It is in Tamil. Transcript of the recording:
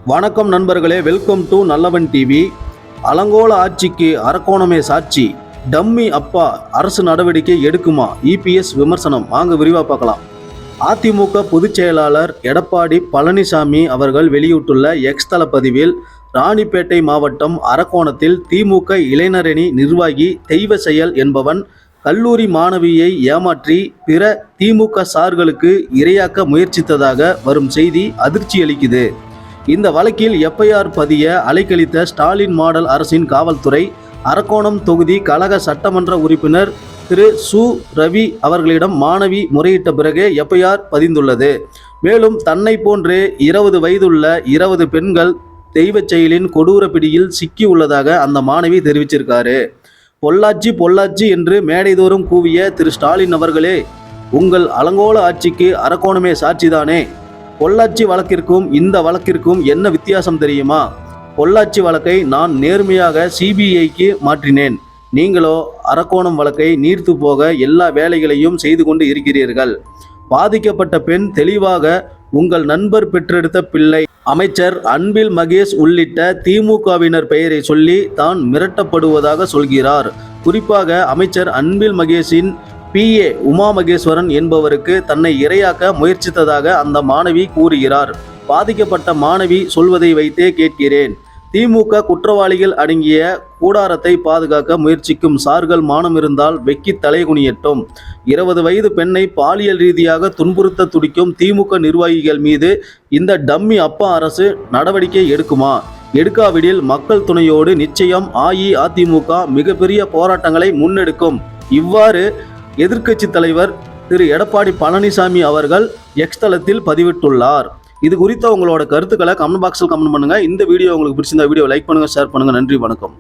வணக்கம் நண்பர்களே, வெல்கம் டு நல்லவன் டிவி. அலங்கோல ஆட்சிக்கு அரக்கோணமே சாட்சி, டம்மி அப்பா அரசு நடவடிக்கை எடுக்குமா? இபிஎஸ் விமர்சனம். வாங்க விரிவாக பார்க்கலாம். அதிமுக பொதுச் செயலாளர் எடப்பாடி பழனிசாமி அவர்கள் வெளியிட்டுள்ள எக்ஸ் தள பதிவில், ராணிப்பேட்டை மாவட்டம் அரக்கோணத்தில் திமுக இளைஞரணி நிர்வாகி தெய்வ செயல் என்பவன் கல்லூரி மாணவியை ஏமாற்றி பிற திமுக சார்களுக்கு இரையாக்க முயற்சித்ததாக வரும் செய்தி அதிர்ச்சி அளிக்குது. இந்த வழக்கில் எஃப்ஐஆர் பதிய அலைக்கழித்த ஸ்டாலின் மாடல் அரசின் காவல்துறை அரக்கோணம் தொகுதி கழக சட்டமன்ற உறுப்பினர் திரு சு ரவி அவர்களிடம் மாணவி முறையிட்ட பிறகே எஃப்ஐஆர் பதிந்துள்ளது. மேலும் தன்னை போன்றே 20 வயதுள்ள 20 பெண்கள் தெய்வ செயலின் கொடூர பிடியில் சிக்கியுள்ளதாக அந்த மாணவி தெரிவிச்சிருக்காரு. பொள்ளாச்சி பொள்ளாச்சி என்று மேடைதோறும் கூவிய திரு ஸ்டாலின் அவர்களே, உங்கள் அலங்கோல ஆட்சிக்கு அரக்கோணமே சாட்சிதானே? பொள்ளாச்சி வழக்கிற்கும் இந்த வழக்கிற்கும் என்ன வித்தியாசம் தெரியுமா? பொள்ளாச்சி வழக்கை நான் நேர்மையாக சிபிஐக்கு மாற்றினேன். நீங்களோ அரக்கோணம் வழக்கை நீர்த்து போக எல்லா வேலைகளையும் செய்து கொண்டு இருக்கிறீர்கள். பாதிக்கப்பட்ட பெண் தெளிவாக உங்கள் நண்பர் பெற்றெடுத்த பிள்ளை அமைச்சர் அன்பில் மகேஷ் உள்ளிட்ட திமுகவினர் பெயரை சொல்லி தான் மிரட்டப்படுவதாக சொல்கிறார். குறிப்பாக அமைச்சர் அன்பில் மகேஷின் PA உமா மகேஸ்வரன் என்பவருக்கு தன்னை இரையாக்க முயற்சித்ததாக அந்த மாணவி கூறுகிறார். பாதிக்கப்பட்ட மாணவி சொல்வதை வைத்தே கேட்கிறேன். திமுக குற்றவாளிகள் அடங்கிய கூடாரத்தை பாதுகாக்க முயற்சிக்கும் சார்கள் மானம் இருந்தால் வெக்கி தலைகுனியட்டும். 20 வயது பெண்ணை பாலியல் ரீதியாக துன்புறுத்த துடிக்கும் திமுக நிர்வாகிகள் மீது இந்த டம்மி அப்பா அரசு நடவடிக்கை எடுக்குமா? எடுக்காவிடில் மக்கள் துணையோடு நிச்சயம் அஇஅதிமுக மிகப்பெரிய போராட்டங்களை முன்னெடுக்கும். இவ்வாறு எதிர்க்கட்சி தலைவர் திரு எடப்பாடி பழனிசாமி அவர்கள் எக்ஸ் தளத்தில் பதிவிட்டுள்ளார். இது குறித்த உங்களோட கருத்துக்களை கமெண்ட் பாக்ஸில் கமெண்ட் பண்ணுங்க. இந்த வீடியோ உங்களுக்கு பிடிச்சிருந்தா வீடியோ லைக் பண்ணுங்க, ஷேர் பண்ணுங்க. நன்றி, வணக்கம்.